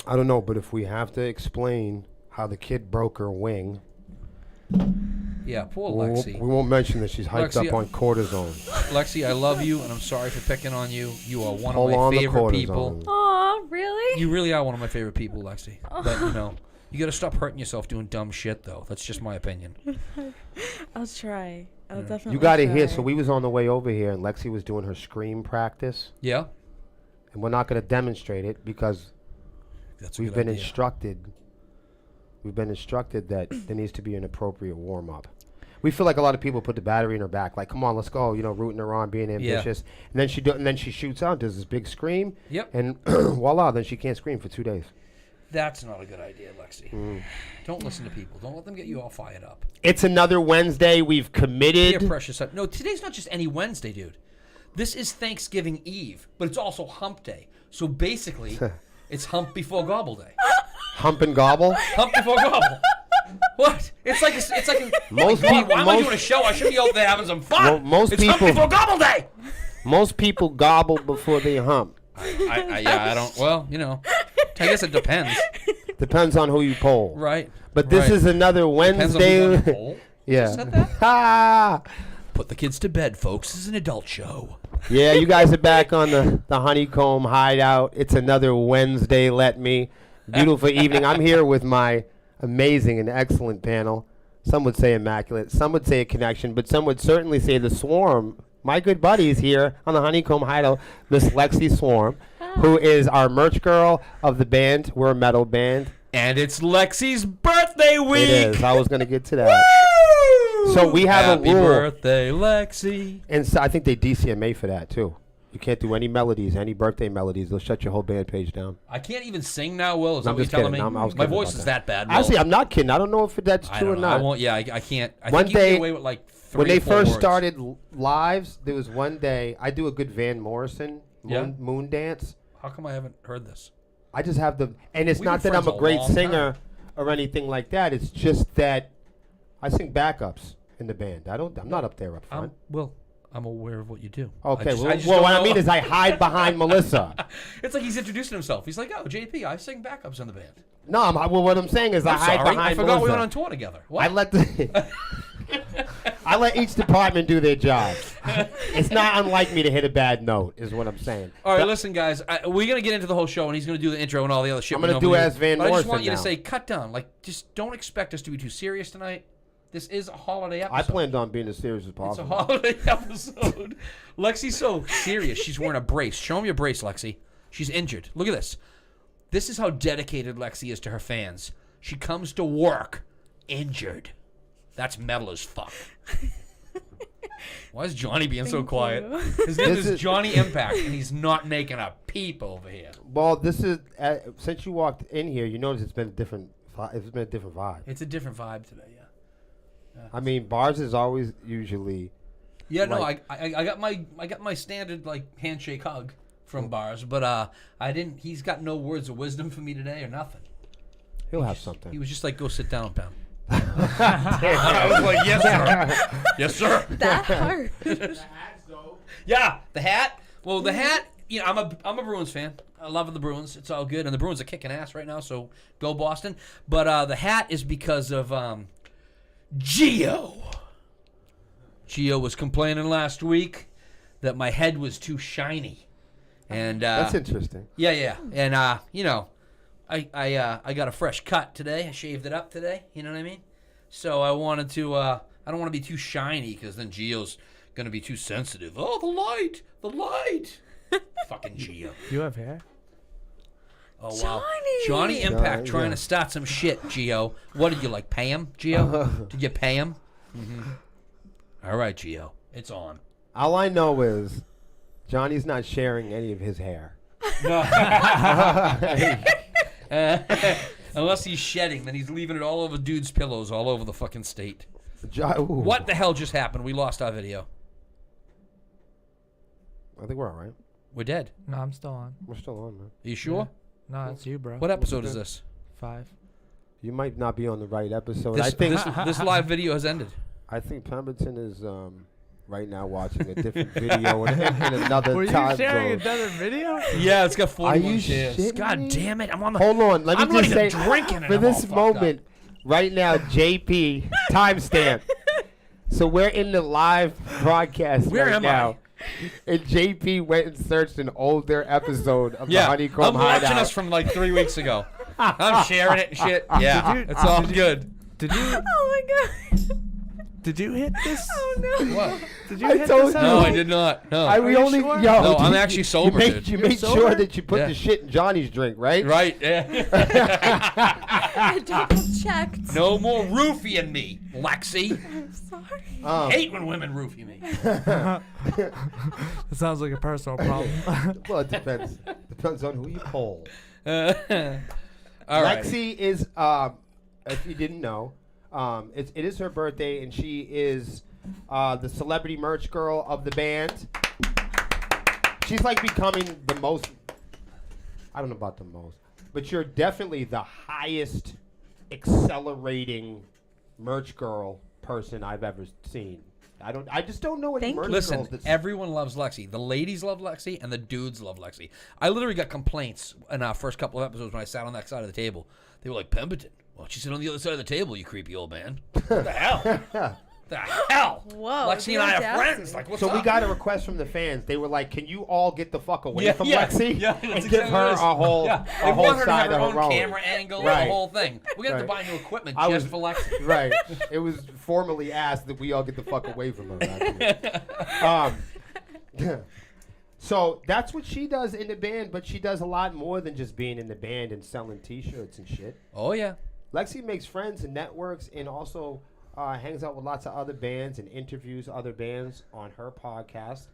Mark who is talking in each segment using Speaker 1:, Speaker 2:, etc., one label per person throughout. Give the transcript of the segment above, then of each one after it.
Speaker 1: I don't know, but if we have to explain how the kid broke her wing,
Speaker 2: yeah, poor Lexi.
Speaker 1: We won't mention that she's hyped
Speaker 2: Lexi,
Speaker 1: up on cortisone.
Speaker 2: Lexi, I love you, and I'm sorry for picking on you. You are one of my favorite people.
Speaker 3: Aw, really?
Speaker 2: You really are one of my favorite people, Lexi. But, you know, you got to stop hurting yourself doing dumb shit, though. That's just my opinion.
Speaker 3: I'll try. I'll definitely
Speaker 1: You got to
Speaker 3: try.
Speaker 1: hear. So we was on the way over here, and Lexi was doing her scream practice.
Speaker 2: Yeah?
Speaker 1: And we're not going to demonstrate it because we've been instructed. We've been instructed that there needs to be an appropriate warm-up. We feel like a lot of people put the battery in her back, like, come on, let's go, you know, rooting her on, being ambitious. Yeah. And then she shoots out, does this big scream.
Speaker 2: Yep.
Speaker 1: And voila, then she can't scream for 2 days.
Speaker 2: That's not a good idea, Lexi. Don't listen to people. Don't let them get you all fired up.
Speaker 1: It's another Wednesday. We've committed.
Speaker 2: Peer pressure. No, today's not just any Wednesday, dude. This is Thanksgiving Eve, but it's also Hump Day. So basically, it's Hump Before Gobble Day.
Speaker 1: Hump and gobble?
Speaker 2: Hump before gobble. What? It's like
Speaker 1: most
Speaker 2: people.
Speaker 1: people.
Speaker 2: Why am I doing a show? I should be out there having some fun.
Speaker 1: Well, most
Speaker 2: it's
Speaker 1: people.
Speaker 2: Hump before gobble day.
Speaker 1: Most people gobble before they hump.
Speaker 2: I don't. Well, you know, I guess it depends.
Speaker 1: Depends on who you poll.
Speaker 2: Right.
Speaker 1: But this is another Wednesday.
Speaker 2: Depends on who you poll.
Speaker 1: Yeah.
Speaker 2: Just said that?
Speaker 1: Ha!
Speaker 2: Put the kids to bed, folks. This is an adult show.
Speaker 1: Yeah, you guys are back on the Honeycomb Hideout. It's another Wednesday. Let me. Beautiful evening. I'm here with my amazing and excellent panel. Some would say immaculate. Some would say a connection. But some would certainly say the Swarm. My good buddies here on the Honeycomb Hideout. Miss Lexi Swarm, who is our merch girl of the band. We're a metal band.
Speaker 2: And it's Lexi's birthday week.
Speaker 1: It is. I was going to get to that. So we have
Speaker 2: Happy
Speaker 1: a rule.
Speaker 2: birthday, Lexi.
Speaker 1: And so I think they DCMA for that, too. You can't do any melodies, any birthday melodies. They'll shut your whole band page down.
Speaker 2: I can't even sing now, Will. Is that
Speaker 1: I'm
Speaker 2: what you're
Speaker 1: just
Speaker 2: telling
Speaker 1: kidding.
Speaker 2: me?
Speaker 1: I was
Speaker 2: My
Speaker 1: kidding
Speaker 2: voice
Speaker 1: about
Speaker 2: is
Speaker 1: that.
Speaker 2: that bad, Will.
Speaker 1: Actually, I'm not kidding. I don't know if that's
Speaker 2: I
Speaker 1: true or
Speaker 2: don't know.
Speaker 1: not.
Speaker 2: I won't. Yeah, I can't. I
Speaker 1: One
Speaker 2: think you
Speaker 1: day-
Speaker 2: get away with like 3
Speaker 1: When they
Speaker 2: or 4
Speaker 1: first
Speaker 2: words.
Speaker 1: started lives, there was one day I do a good Van Morrison moon dance.
Speaker 2: How come I haven't heard this?
Speaker 1: I just have the, and it's
Speaker 2: We've
Speaker 1: not
Speaker 2: been
Speaker 1: that I'm
Speaker 2: friends
Speaker 1: a
Speaker 2: a
Speaker 1: great
Speaker 2: long
Speaker 1: singer or anything like that. It's just that I sing backups in the band. I'm not up there up front.
Speaker 2: I'm aware of what you do.
Speaker 1: Okay.
Speaker 2: I just
Speaker 1: Well,
Speaker 2: don't
Speaker 1: what I
Speaker 2: know.
Speaker 1: mean is I hide behind Melissa.
Speaker 2: It's like he's introducing himself. He's like, "Oh, JP, I sing backups in the band."
Speaker 1: No, what I'm saying is I
Speaker 2: I'm
Speaker 1: hide
Speaker 2: sorry.
Speaker 1: behind
Speaker 2: I forgot
Speaker 1: Melissa.
Speaker 2: we went on tour together. What?
Speaker 1: I let each department do their job. It's not unlike me to hit a bad note, is what I'm saying.
Speaker 2: All right, listen, guys. We're gonna get into the whole show, and he's gonna do the intro and all the other shit.
Speaker 1: I'm gonna do as Van
Speaker 2: Morrison. I just
Speaker 1: Morrison
Speaker 2: want you to
Speaker 1: now.
Speaker 2: say, cut down. Like, just don't expect us to be too serious tonight. This is a holiday episode.
Speaker 1: I planned on being as serious as
Speaker 2: It's a
Speaker 1: possible.
Speaker 2: holiday episode. Lexi's so serious. She's wearing a brace. Show him your brace, Lexi. She's injured. Look at this. This is how dedicated Lexi is to her fans. She comes to work injured. That's metal as fuck. Why is Johnny being so quiet? His name is Johnny Impact, and he's not making a peep over here.
Speaker 1: Well, this is since you walked in here, you notice it's been a different. It's been a different vibe.
Speaker 2: It's a different vibe today, yeah.
Speaker 1: I mean, bars is always usually.
Speaker 2: Yeah,
Speaker 1: like,
Speaker 2: no, I got my standard like handshake hug from bars, but I didn't. He's got no words of wisdom for me today or nothing.
Speaker 1: He'll have something.
Speaker 2: He was just like, go sit down, Pam.
Speaker 1: I
Speaker 2: was like, yes, sir. Yes, sir.
Speaker 3: That hard.
Speaker 2: Yeah, the hat. Well, the hat. You know, I'm a Bruins fan. I love the Bruins. It's all good, and the Bruins are kicking ass right now. So go Boston. But the hat is because of Gio. Gio was complaining last week that my head was too shiny, and
Speaker 1: That's interesting.
Speaker 2: Yeah, and you know, I got a fresh cut today. I shaved it up today. You know what I mean? So I wanted to. I don't want to be too shiny because then Gio's gonna be too sensitive. Oh, the light. Fucking Gio.
Speaker 4: Do you have hair?
Speaker 2: Oh
Speaker 3: Johnny!
Speaker 2: wow, Johnny Impact
Speaker 1: Yeah.
Speaker 2: trying to start some shit. Gio, what did you like? Pay him, Gio? Did you pay him? Mm-hmm. All right, Gio, it's on.
Speaker 1: All I know is Johnny's not sharing any of his hair.
Speaker 2: No. Unless he's shedding, then he's leaving it all over dudes' pillows all over the fucking state. What the hell just happened? We lost our video.
Speaker 1: I think we're all right.
Speaker 2: We're dead.
Speaker 4: No, I'm still on.
Speaker 1: We're still on, man.
Speaker 2: Are you sure?
Speaker 4: No, it's you, bro.
Speaker 2: What episode is this?
Speaker 4: 5.
Speaker 1: You might not be on the right episode.
Speaker 2: This,
Speaker 1: I think
Speaker 2: this live video has ended.
Speaker 1: I think Pemberton is right now watching a different video in another
Speaker 4: Were you
Speaker 1: time
Speaker 4: sharing
Speaker 1: zone.
Speaker 4: another video?
Speaker 2: Yeah, it's got 41
Speaker 1: Are you
Speaker 2: shares.
Speaker 1: shitting
Speaker 2: God
Speaker 1: me?
Speaker 2: damn it! I'm on the.
Speaker 1: Hold on, let me
Speaker 2: I'm not
Speaker 1: just
Speaker 2: even
Speaker 1: say
Speaker 2: drinking and
Speaker 1: for
Speaker 2: I'm
Speaker 1: this
Speaker 2: all fucked
Speaker 1: moment, right now, JP timestamp. So we're in the live broadcast
Speaker 2: Where
Speaker 1: right
Speaker 2: am
Speaker 1: now.
Speaker 2: I?
Speaker 1: And JP went and searched an older episode of the
Speaker 2: Yeah,
Speaker 1: Honeycomb
Speaker 2: I'm watching
Speaker 1: Hideout.
Speaker 2: us from like 3 weeks ago. I'm sharing it and shit. Yeah,
Speaker 4: Did you-
Speaker 2: it's all good.
Speaker 4: Did you
Speaker 3: Oh my god.
Speaker 4: did you hit this?
Speaker 3: Oh no.
Speaker 2: What?
Speaker 4: Did you
Speaker 1: I
Speaker 4: hit
Speaker 1: told
Speaker 4: this?
Speaker 1: you.
Speaker 2: No,
Speaker 4: out?
Speaker 2: I did not. No.
Speaker 1: We
Speaker 4: you
Speaker 1: only,
Speaker 4: sure?
Speaker 1: yo,
Speaker 2: No, I'm
Speaker 1: you-
Speaker 2: actually
Speaker 1: you
Speaker 2: sober,
Speaker 1: made-
Speaker 2: dude.
Speaker 1: You
Speaker 4: You're
Speaker 1: made
Speaker 4: sober?
Speaker 1: sure that you put
Speaker 2: Yeah.
Speaker 1: the shit in Johnny's drink, right?
Speaker 2: Right. Yeah.
Speaker 3: I double checked.
Speaker 2: No more roofing me, Lexi.
Speaker 3: I'm sorry.
Speaker 2: Hate when women roofie me.
Speaker 4: It sounds like a personal problem.
Speaker 1: Well, it depends. Depends on who you poll.
Speaker 2: All right.
Speaker 1: Lexi is, if you didn't know, it is her birthday, and she is the celebrity merch girl of the band. She's like becoming the most, I don't know about the most, but you're definitely the highest accelerating merch girl person I've ever seen. I just don't know any
Speaker 3: Thank
Speaker 1: merch
Speaker 3: you.
Speaker 2: Listen,
Speaker 1: girls. That's,
Speaker 2: everyone loves Lexi. The ladies love Lexi, and the dudes love Lexi. I literally got complaints in our first couple of episodes when I sat on that side of the table. They were like, Pemberton, why don't you sit on the other side of the table, you creepy old man? What the hell? The hell?
Speaker 3: Whoa,
Speaker 2: Lexi and I are
Speaker 3: audacity.
Speaker 2: friends. Like, what's
Speaker 1: so
Speaker 2: up?
Speaker 1: we got a request from the fans. They were like, "Can you all get the fuck away from
Speaker 2: yeah,
Speaker 1: Lexi
Speaker 2: yeah,
Speaker 1: and
Speaker 2: that's
Speaker 1: give
Speaker 2: exactly
Speaker 1: her
Speaker 2: what it is.
Speaker 1: a whole,
Speaker 2: Yeah,
Speaker 1: a
Speaker 2: they
Speaker 1: whole
Speaker 2: want her to have
Speaker 1: side
Speaker 2: her
Speaker 1: of
Speaker 2: own
Speaker 1: her own?"
Speaker 2: camera angle
Speaker 1: Right.
Speaker 2: and the whole thing. We're gonna have to
Speaker 1: Right.
Speaker 2: buy new equipment
Speaker 1: I
Speaker 2: just
Speaker 1: was-
Speaker 2: for Lexi.
Speaker 1: Right. It was formally asked that we all get the fuck away from her. Actually. So that's what she does in the band, but she does a lot more than just being in the band and selling T-shirts and shit.
Speaker 2: Oh yeah.
Speaker 1: Lexi makes friends and networks, and also hangs out with lots of other bands and interviews other bands on her podcast,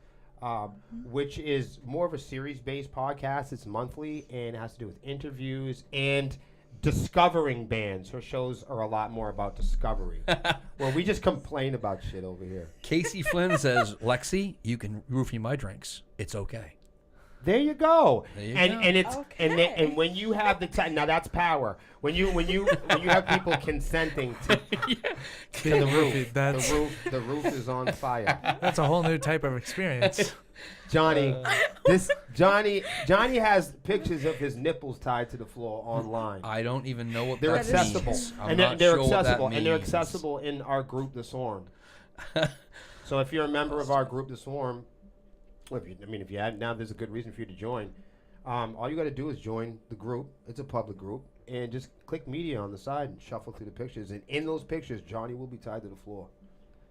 Speaker 1: which is more of a series-based podcast. It's monthly and it has to do with interviews and discovering bands. Her shows are a lot more about discovery. Well, we just complain about shit over here.
Speaker 2: Casey Flynn says, Lexi, you can roofie my drinks. It's okay.
Speaker 1: There you go.
Speaker 2: There you
Speaker 1: and
Speaker 2: go.
Speaker 1: and it's
Speaker 3: Okay.
Speaker 1: and when you have the time, now that's power. When you have people consenting to the roof.
Speaker 4: That's
Speaker 1: The roof is on fire.
Speaker 4: that's a whole new type of experience.
Speaker 1: Johnny, Johnny has pictures of his nipples tied to the floor online.
Speaker 2: I don't even know what
Speaker 1: They're
Speaker 2: that
Speaker 1: accessible,
Speaker 2: means. I'm
Speaker 1: and
Speaker 2: not
Speaker 1: they're
Speaker 2: sure what that
Speaker 1: accessible, and they're
Speaker 2: means.
Speaker 1: accessible in our group, The Swarm. So if you're a member of our group, The Swarm, well, if you had now, there's a good reason for you to join. All you got to do is join the group. It's a public group, and just click media on the side and shuffle through the pictures. And in those pictures, Johnny will be tied to the floor.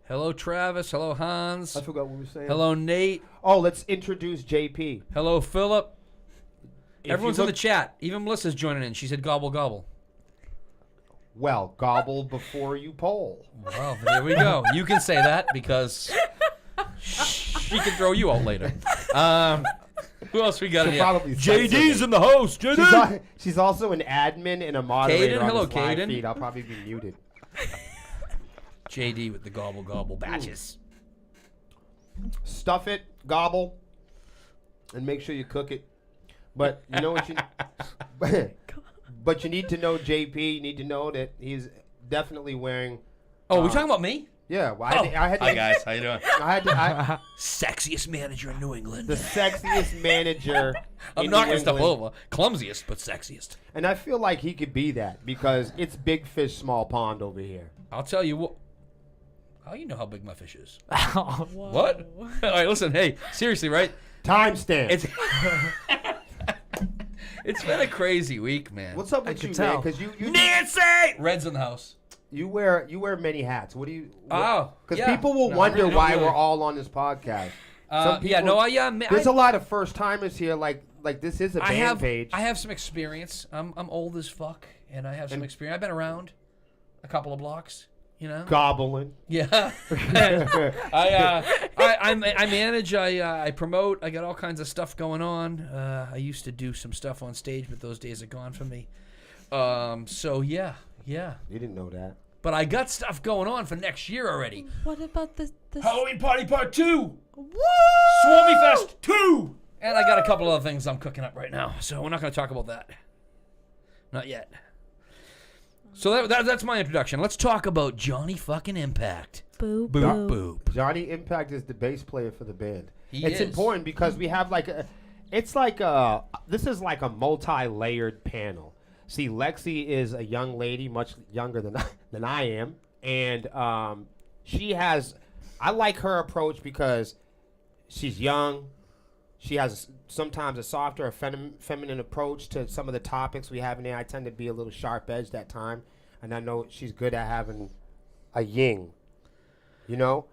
Speaker 2: Hello, Travis. Hello, Hans.
Speaker 1: I forgot what we were saying.
Speaker 2: Hello, Nate.
Speaker 1: Oh, let's introduce JP.
Speaker 2: Hello, Philip.
Speaker 1: If
Speaker 2: Everyone's
Speaker 1: you
Speaker 2: in the
Speaker 1: look-
Speaker 2: chat. Even Melissa's joining in. She said gobble, gobble.
Speaker 1: Well, gobble before you poll.
Speaker 2: Well, there we go. You can say that because she can throw you out later. Who else we got in
Speaker 1: She'll
Speaker 2: here?
Speaker 1: probably censor
Speaker 2: JD's
Speaker 1: me.
Speaker 2: in the house. JD.
Speaker 1: She's also an admin and a moderator
Speaker 2: Caden,
Speaker 1: on
Speaker 2: hello,
Speaker 1: this live
Speaker 2: Caden.
Speaker 1: feed. I'll probably be muted.
Speaker 2: JD with the gobble, gobble batches.
Speaker 1: Stuff it, gobble, and make sure you cook it. But you know what you But you need to know JP. You need to know that he's definitely wearing.
Speaker 2: Oh, we talking about me?
Speaker 1: Yeah, well,
Speaker 2: Oh,
Speaker 1: I had to,
Speaker 2: hi guys, how you doing?
Speaker 1: I had to,
Speaker 2: Sexiest manager in New England.
Speaker 1: the sexiest manager.
Speaker 2: I'm
Speaker 1: in
Speaker 2: knocking
Speaker 1: New
Speaker 2: stuff
Speaker 1: England.
Speaker 2: over. Clumsiest, but sexiest.
Speaker 1: And I feel like he could be that because it's big fish, small pond over here.
Speaker 2: I'll tell you what. How you know how big my fish is?
Speaker 3: Whoa.
Speaker 2: What? All right, listen. Hey, seriously, right?
Speaker 1: Timestamp.
Speaker 2: It's it's been a crazy week, man.
Speaker 1: What's up
Speaker 4: I
Speaker 1: with
Speaker 4: could
Speaker 1: you,
Speaker 4: tell.
Speaker 1: man? Because you
Speaker 2: Nancy? Red's in the house.
Speaker 1: you wear many hats. What do you?
Speaker 2: Oh,
Speaker 1: because
Speaker 2: yeah.
Speaker 1: people will
Speaker 2: No, I
Speaker 1: wonder
Speaker 2: really don't
Speaker 1: why
Speaker 2: really.
Speaker 1: we're all on this podcast. Some
Speaker 2: Yeah,
Speaker 1: people-
Speaker 2: no,
Speaker 1: There's a lot of first timers here. Like this is a band page.
Speaker 2: I have some experience. I'm old as fuck, and I have some experience. I've been around a couple of blocks. You know.
Speaker 1: Gobbling.
Speaker 2: Yeah. I manage. I promote. I got all kinds of stuff going on. I used to do some stuff on stage, but those days are gone for me. So yeah.
Speaker 1: You didn't know that.
Speaker 2: But I got stuff going on for next year already.
Speaker 3: What about the
Speaker 2: Halloween Party Part 2.
Speaker 3: Woo!
Speaker 2: Swarmy Fest 2. And I got a couple other things I'm cooking up right now. So we're not going to talk about that. Not yet. So that's my introduction. Let's talk about Johnny fucking Impact.
Speaker 3: Boo
Speaker 2: Boop
Speaker 3: boo.
Speaker 2: boop.
Speaker 1: Johnny Impact is the bass player for the band.
Speaker 2: He
Speaker 1: It's
Speaker 2: is.
Speaker 1: important because we have this is like a multi-layered panel. See, Lexi is a young lady, much younger than I am, and I like her approach because she's young. She has sometimes a softer, feminine approach to some of the topics we have in there. I tend to be a little sharp-edged at time, and I know she's good at having a yin, you know?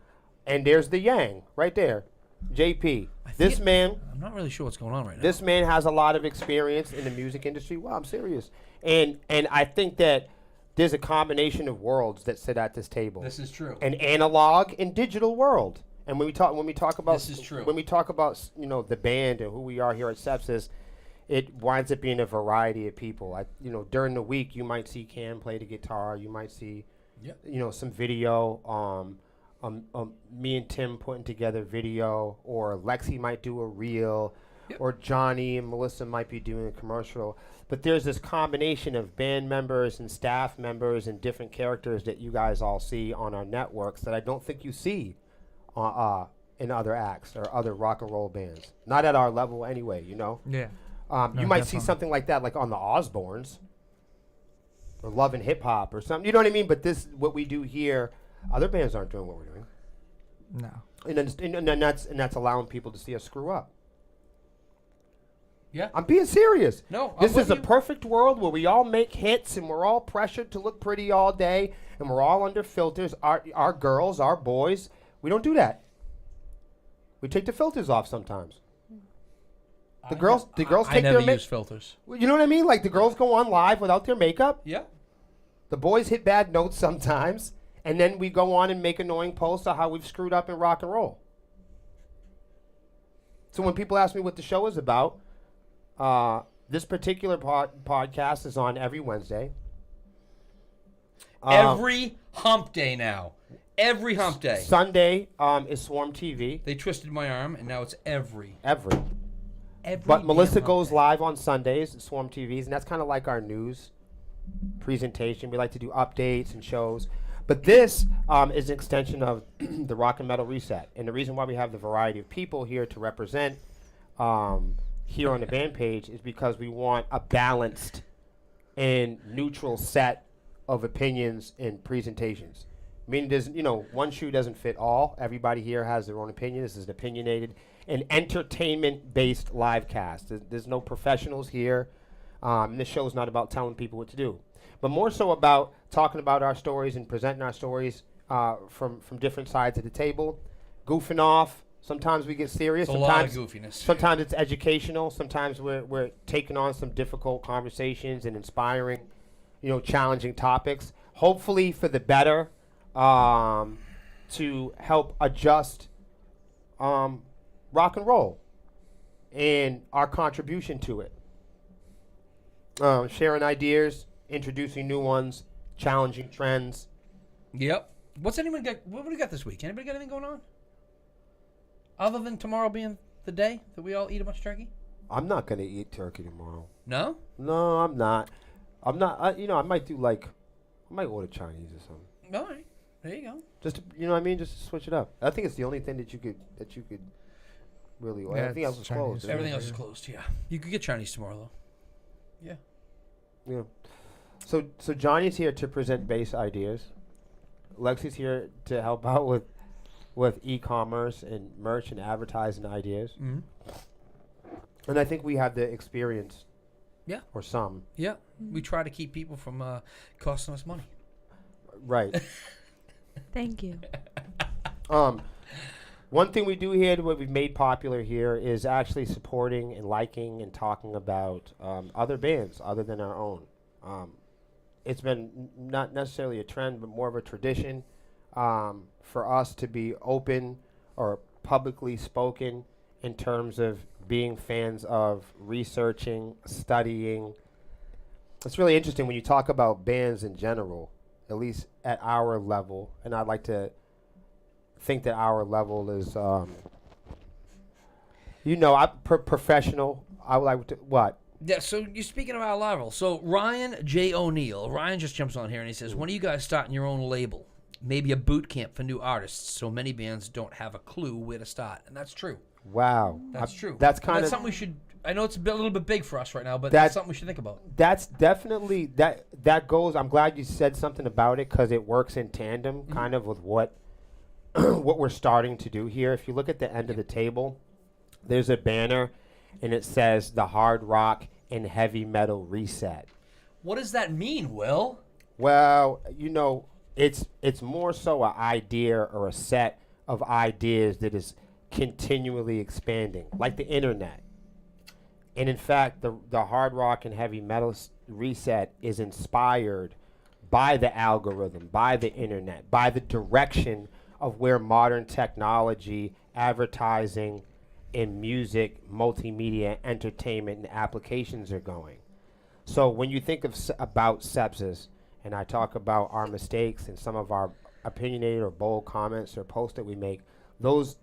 Speaker 1: And there's the yang right there. JP, this man,
Speaker 2: I'm not really sure what's going on right now.
Speaker 1: this man has a lot of experience in the music industry. Wow, I'm serious. And I think that there's a combination of worlds that sit at this table.
Speaker 2: This is true.
Speaker 1: An analog and digital world. And when we talk about
Speaker 2: This is true.
Speaker 1: When we talk about the band and who we are here at Sepsiss, it winds up being a variety of people. During the week you might see Cam play the guitar, you might see some video, me and Tim putting together video, or Lexi might do a reel, or Johnny and Melissa might be doing a commercial. But there's this combination of band members and staff members and different characters that you guys all see on our networks that I don't think you see in other acts or other rock and roll bands. Not at our level anyway,
Speaker 4: Yeah.
Speaker 1: You might see something like that like on the Osbournes or Love and Hip Hop or something. You know what I mean? But what we do here, other bands aren't doing what we're doing.
Speaker 4: No.
Speaker 1: And that's allowing people to see us screw up.
Speaker 2: Yeah.
Speaker 1: I'm being serious.
Speaker 2: No, I'm
Speaker 1: This
Speaker 2: with
Speaker 1: is a
Speaker 2: you.
Speaker 1: perfect world where we all make hits and we're all pressured to look pretty all day and we're all under filters. Our girls, our boys, we don't do that. We take the filters off sometimes. The girls take
Speaker 2: I never
Speaker 1: their
Speaker 2: use filters.
Speaker 1: You know what I mean? Like the girls go on live without their makeup.
Speaker 2: Yeah.
Speaker 1: The boys hit bad notes sometimes, and then we go on and make annoying posts of how we've screwed up in rock and roll. So when people ask me what the show is about, this particular podcast is on every Wednesday.
Speaker 2: Every hump day now. Every hump day.
Speaker 1: Sunday is Swarm TV.
Speaker 2: They twisted my arm, and now it's every
Speaker 1: Every.
Speaker 2: Every
Speaker 1: But Melissa
Speaker 2: damn
Speaker 1: goes
Speaker 2: hump day.
Speaker 1: live on Sundays at Swarm TVs, and that's kind of like our news presentation. We like to do updates and shows. But this is an extension of the Rock and Metal Reset. And the reason why we have the variety of people here to represent here on the band page is because we want a balanced and neutral set of opinions and presentations. Meaning there's, one shoe doesn't fit all. Everybody here has their own opinion. This is an opinionated and entertainment-based live cast. There's no professionals here. This show is not about telling people what to do, but more so about talking about our stories and presenting our stories from different sides of the table, goofing off. Sometimes we get serious.
Speaker 2: It's a lot of goofiness.
Speaker 1: Sometimes it's educational. Sometimes we're taking on some difficult conversations and inspiring, challenging topics. Hopefully for the better, to help adjust rock and roll and our contribution to it. Sharing ideas, introducing new ones, challenging trends.
Speaker 2: Yep. What do we got this week? Anybody got anything going on? Other than tomorrow being the day that we all eat a bunch of turkey?
Speaker 1: I'm not going to eat turkey tomorrow.
Speaker 2: No?
Speaker 1: No, I'm not. I'm not. I might do like, I might order Chinese or something.
Speaker 2: All right, there you go.
Speaker 1: Just to, you know what I mean? Just to switch it up. I think it's the only thing that you could really order.
Speaker 4: Yeah,
Speaker 1: Everything else
Speaker 4: it's
Speaker 1: is
Speaker 4: Chinese
Speaker 1: closed.
Speaker 4: food.
Speaker 2: Everything else is closed. Yeah, you could get Chinese tomorrow though. Yeah.
Speaker 1: Yeah. So Johnny's here to present base ideas. Lexi's here to help out with e-commerce and merch and advertising ideas.
Speaker 2: Mm-hmm.
Speaker 1: And I think we have the experience.
Speaker 2: Yeah.
Speaker 1: Or some.
Speaker 2: Yeah. We try to keep people from costing us money.
Speaker 1: Right.
Speaker 3: Thank you.
Speaker 1: One thing we do here, what we've made popular here, is actually supporting and liking and talking about other bands other than our own. It's been not necessarily a trend, but more of a tradition for us to be open or publicly spoken in terms of being fans of researching, studying. It's really interesting when you talk about bands in general, at least at our level, and I'd like to think that our level is, professional. I would like to, what?
Speaker 2: Yeah, so you're speaking of our level. So Ryan J. O'Neill, Ryan just jumps on here and he says, when are you guys starting your own label? Maybe a boot camp for new artists, so many bands don't have a clue where to start. And that's true.
Speaker 1: Wow.
Speaker 2: That's true.
Speaker 1: That's
Speaker 2: And
Speaker 1: kind
Speaker 2: that's
Speaker 1: of
Speaker 2: something we should, I know it's a little bit big for us right now, but that's something we should think about.
Speaker 1: That's definitely, that goes, I'm glad you said something about it because it works in tandem kind of with what what we're starting to do here. If you look at the end of the table, there's a banner and it says the Hard Rock and Heavy Metal Reset.
Speaker 2: What does that mean, Will?
Speaker 1: Well, it's more so an idea or a set of ideas that is continually expanding, like the internet. And in fact, the Hard Rock and Heavy Metal Reset is inspired by the algorithm, by the internet, by the direction of where modern technology, advertising, and music, multimedia, entertainment, and applications are going. So when you think of about sepsis, and I talk about our mistakes and some of our opinionated or bold comments or posts that we make, those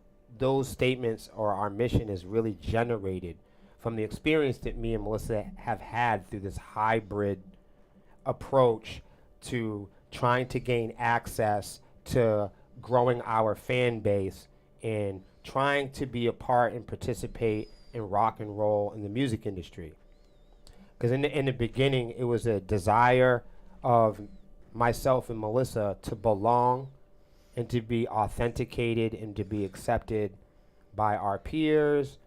Speaker 1: statements or our mission is really generated from the experience that me and Melissa have had through this hybrid approach to trying to gain access to growing our fan base and trying to be a part and participate in rock and roll in the music industry. Because in the beginning, it was a desire of myself and Melissa to belong and to be authenticated and to be accepted by our peers,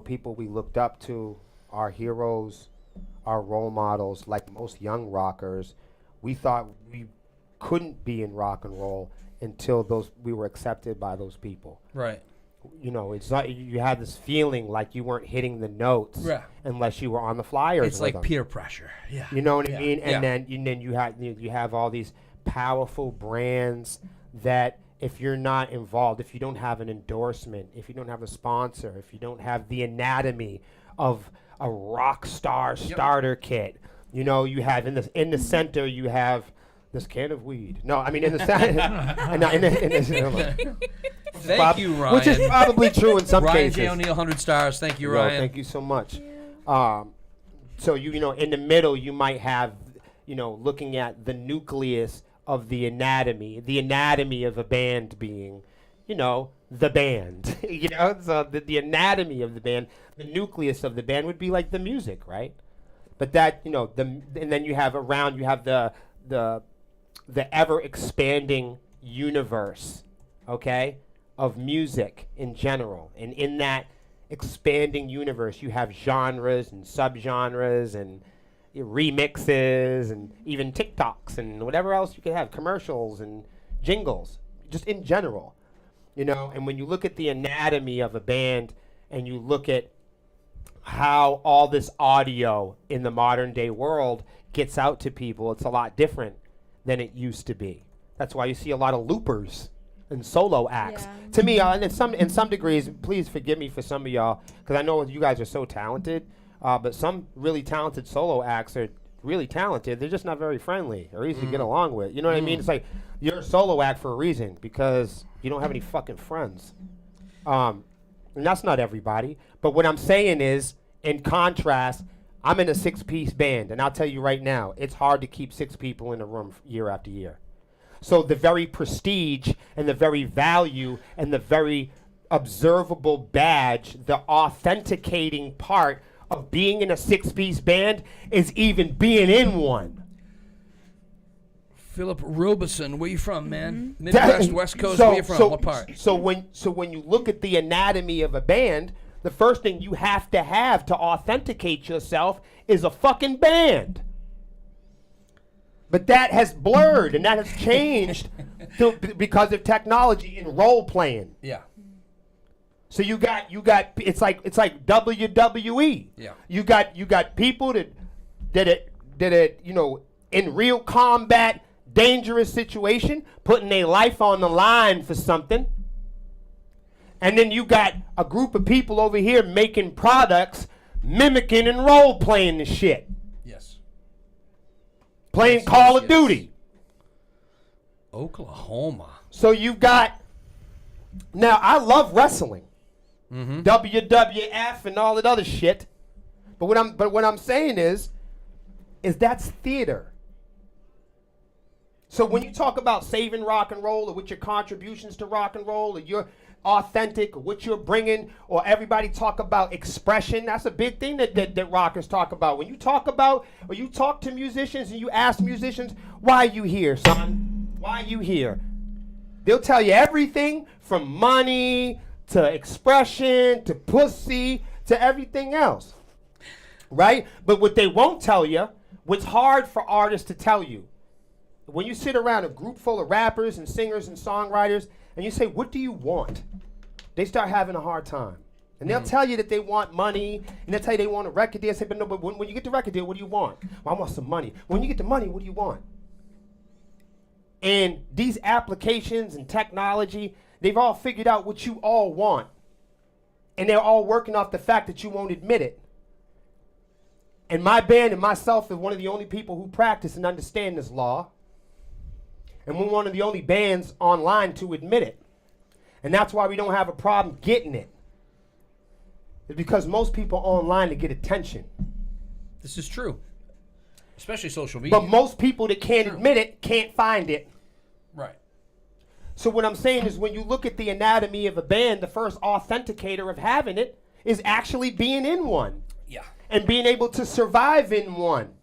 Speaker 1: people we looked up to, our heroes, our role models. Like most young rockers, we thought we couldn't be in rock and roll until we were accepted by those people.
Speaker 2: Right.
Speaker 1: It's not, you had this feeling like you weren't hitting the notes unless you were on the flyers.
Speaker 2: It's like peer pressure. Yeah.
Speaker 1: You know what I mean? And then you have all these powerful brands that if you're not involved, if you don't have an endorsement, if you don't have a sponsor, if you don't have the anatomy of a rock star starter kit, you have in the center you have this can of weed. No, I mean in the center.
Speaker 2: Thank you, Ryan.
Speaker 1: Which is probably true in some cases.
Speaker 2: Ryan J. O'Neill, 100 stars. Thank you, Ryan.
Speaker 1: Thank you so much. So in the middle you might have, looking at the nucleus of the anatomy of a band being, the band. So the anatomy of the band, the nucleus of the band would be like the music, right? But that, and then you have the ever expanding universe, okay, of music in general. And in that expanding universe, you have genres and subgenres and remixes and even TikToks and whatever else you could have, commercials and jingles, just in general, And when you look at the anatomy of a band and you look at how all this audio in the modern day world gets out to people, it's a lot different than it used to be. That's why you see a lot of loopers and solo acts.
Speaker 3: Yeah.
Speaker 1: To me, and in some degrees, please forgive me for some of y'all, because I know you guys are so talented, but some really talented solo acts are really talented. They're just not very friendly or easy to get along with. You know what I mean? It's like you're a solo act for a reason because you don't have any fucking friends. And that's not everybody. But what I'm saying is, in contrast, I'm in a 6-piece band, and I'll tell you right now, it's hard to keep 6 people in a room year after year. So the very prestige and the very value and the very observable badge, the authenticating part of being in a 6-piece band is even being in one.
Speaker 2: Philip Robeson, where you from, man? Midwest, West Coast, where you from? What part?
Speaker 1: So when you look at the anatomy of a band, the first thing you have to authenticate yourself is a fucking band. But that has blurred and that has changed because of technology and role playing.
Speaker 2: Yeah.
Speaker 1: So you got it's like WWE.
Speaker 2: Yeah.
Speaker 1: You got people that it in real combat, dangerous situation, putting their life on the line for something. And then you got a group of people over here making products, mimicking and role playing the shit.
Speaker 2: Yes.
Speaker 1: Playing
Speaker 2: Yes,
Speaker 1: Call
Speaker 2: yes,
Speaker 1: of Duty.
Speaker 2: Oklahoma.
Speaker 1: So you've got, now I love wrestling. WWF and all that other shit. But what I'm saying is that's theater. So when you talk about saving rock and roll, or what your contributions to rock and roll, or your authentic, or what you're bringing, or everybody talk about expression, that's a big thing that rockers talk about. When you talk about, or you talk to musicians and you ask musicians, why are you here, son? Why are you here? They'll tell you everything from money to expression to pussy to everything else, right? But what they won't tell you, what's hard for artists to tell you, when you sit around a group full of rappers and singers and songwriters and you say, what do you want? They start having a hard time. And they'll tell you that they want money, and they'll tell you they want a record deal. Say, but no, but when you get the record deal, what do you want? Well, I want some money. When you get the money, what do you want? And these applications and technology, they've all figured out what you all want. And they're all working off the fact that you won't admit it. And my band and myself are one of the only people who practice and understand this law. And we're one of the only bands online to admit it. And that's why we don't have a problem getting it. It's because most people are online to get attention.
Speaker 2: This is true. Especially social media.
Speaker 1: But most people that can't admit it can't find it.
Speaker 2: Right.
Speaker 1: So what I'm saying is when you look at the anatomy of a band, the first authenticator of having it is actually being in one.
Speaker 2: Yeah.
Speaker 1: And being able to survive in one.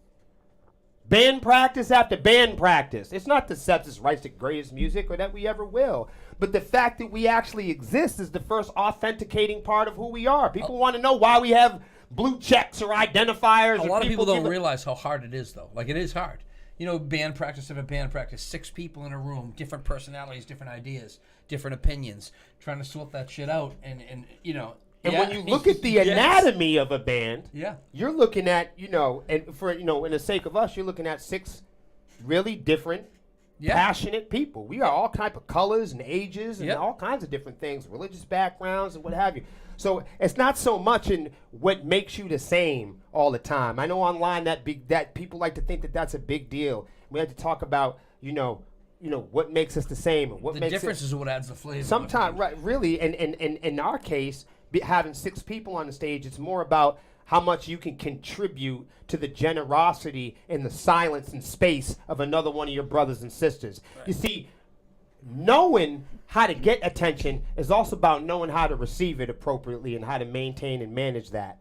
Speaker 1: Band practice after band practice. It's not the Sepsiss writes the greatest music or that we ever will. But the fact that we actually exist is the first authenticating part of who we are. People want to know why we have blue checks or identifiers.
Speaker 2: A lot of people don't realize how hard it is, though. Like, it is hard. You know, band practice after band practice, 6 people in a room, different personalities, different ideas, different opinions, trying to sort that shit out. And you know.
Speaker 1: And when you look at the anatomy of a band, you're looking at, and for, in the sake of us, you're looking at 6 really different, passionate people. We are all type of colors and ages and all kinds of different things, religious backgrounds and what have you. So it's not so much in what makes you the same all the time. I know online that people like to think that that's a big deal. We have to talk about, what makes us the same and what
Speaker 2: the
Speaker 1: makes
Speaker 2: difference is what adds the flavor.
Speaker 1: Sometimes, right? Really, and in our case, having 6 people on the stage, it's more about how much you can contribute to the generosity and the silence and space of another one of your brothers and sisters. Right. You see, knowing how to get attention is also about knowing how to receive it appropriately and how to maintain and manage that.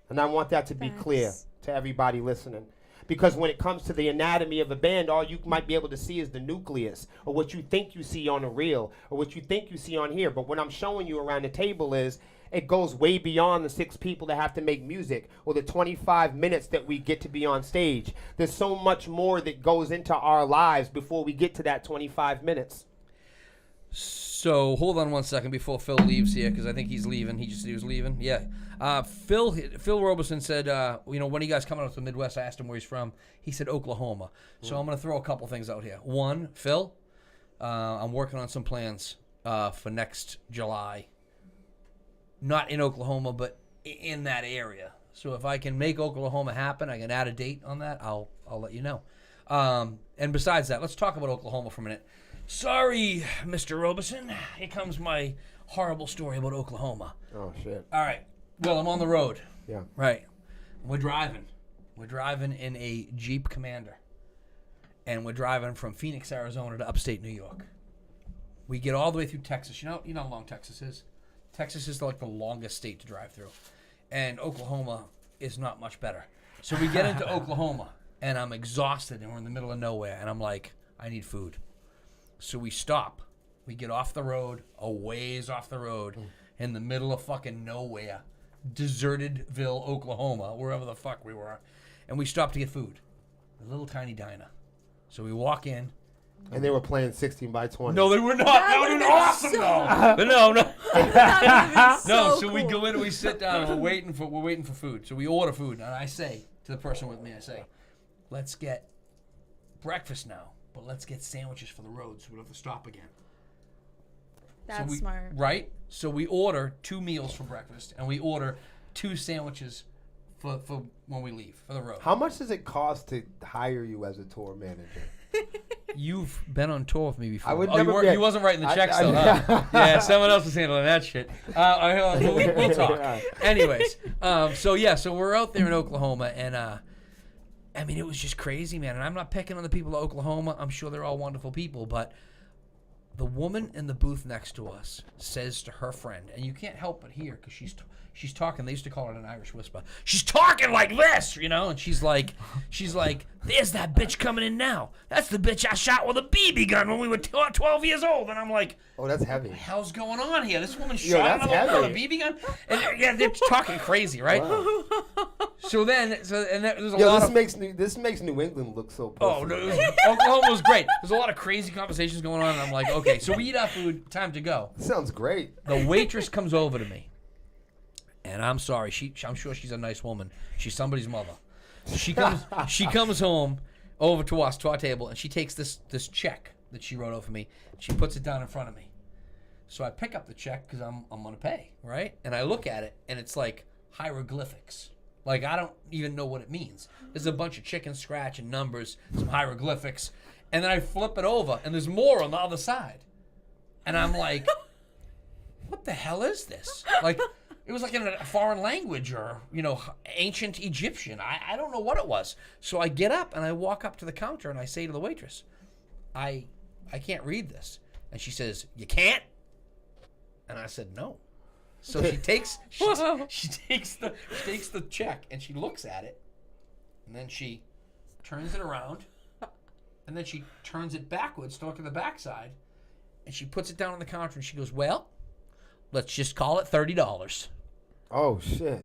Speaker 1: And I want that to be clear to everybody listening. Because when it comes to the anatomy of a band, all you might be able to see is the nucleus, or what you think you see on a reel, or what you think you see on here. But what I'm showing you around the table is it goes way beyond the 6 people that have to make music, or the 25 minutes that we get to be on stage. There's so much more that goes into our lives before we get to that 25 minutes.
Speaker 2: So hold on one second before Phil leaves here, because I think he's leaving. He just said he was leaving. Yeah. Phil Robeson said, when are you guys coming out to the Midwest? I asked him where he's from. He said Oklahoma. So I'm going to throw a couple things out here. One, Phil, I'm working on some plans for next July. Not in Oklahoma, but in that area. So if I can make Oklahoma happen, I can add a date on that. I'll let you know. And besides that, let's talk about Oklahoma for a minute. Sorry, Mr. Robeson. Here comes my horrible story about Oklahoma.
Speaker 1: Oh, shit.
Speaker 2: All right. Well, I'm on the road.
Speaker 1: Yeah.
Speaker 2: Right. We're driving. We're driving in a Jeep Commander. And we're driving from Phoenix, Arizona to upstate New York. We get all the way through Texas. You know how long Texas is? Texas is like the longest state to drive through. And Oklahoma is not much better. So we get into Oklahoma, and I'm exhausted, and we're in the middle of nowhere. And I'm like, I need food. So we stop. We get off the road, a ways off the road, in the middle of fucking nowhere. Desertedville, Oklahoma, wherever the fuck we were. And we stopped to get food. A little tiny diner. So we walk in.
Speaker 1: And they were playing 16 by 20.
Speaker 2: No, they were not. That would have been awesome, though. But no. No, so we go in and we sit down and we're waiting for food. So we order food. And I say to the person with me, I say, let's get breakfast now, but let's get sandwiches for the road so we don't have to stop again.
Speaker 3: That's smart.
Speaker 2: Right? So we order 2 meals for breakfast, and we order 2 sandwiches for when we leave, for the road.
Speaker 1: How much does it cost to hire you as a tour manager?
Speaker 2: You've been on tour with me before.
Speaker 1: I would never
Speaker 2: you wasn't writing the checks, though, huh? Yeah, someone else was handling that shit. We'll talk. Anyways, so we're out there in Oklahoma, and I mean, it was just crazy, man. And I'm not picking on the people of Oklahoma. I'm sure they're all wonderful people, but the woman in the booth next to us says to her friend, and you can't help but hear because she's talking. They used to call it an Irish whisper. She's talking like this, you know, and she's like, "There's that bitch coming in now. That's the bitch I shot with a BB gun when we were 12 years old." And I'm like,
Speaker 1: "Oh, that's heavy.
Speaker 2: What the hell's going on here? This woman shot another with a BB gun?" And yeah, they're talking crazy, right?
Speaker 1: Wow.
Speaker 2: So there's a lot of
Speaker 1: this makes New England look so
Speaker 2: Oh,
Speaker 1: pussy.
Speaker 2: no, Oklahoma was great. There's a lot of crazy conversations going on, and I'm like, okay, so we eat our food, time to go.
Speaker 1: Sounds great.
Speaker 2: The waitress comes over to me, and I'm sorry, I'm sure she's a nice woman. She's somebody's mother. She comes home over to us, to our table, and she takes this check that she wrote out for me, and she puts it down in front of me. So I pick up the check because I'm going to pay, right? And I look at it, and it's like hieroglyphics. Like, I don't even know what it means. There's a bunch of chicken scratch and numbers, some hieroglyphics. And then I flip it over, and there's more on the other side. And I'm like, what the hell is this? Like, it was like in a foreign language or, ancient Egyptian. I don't know what it was. So I get up, and I walk up to the counter, and I say to the waitress, I can't read this. And she says, you can't? And I said, no. So she takes the check and she looks at it, and then she turns it around, and then she turns it backwards to look at the backside, and she puts it down on the counter and she goes, "Well, let's just call it $30."
Speaker 1: Oh shit.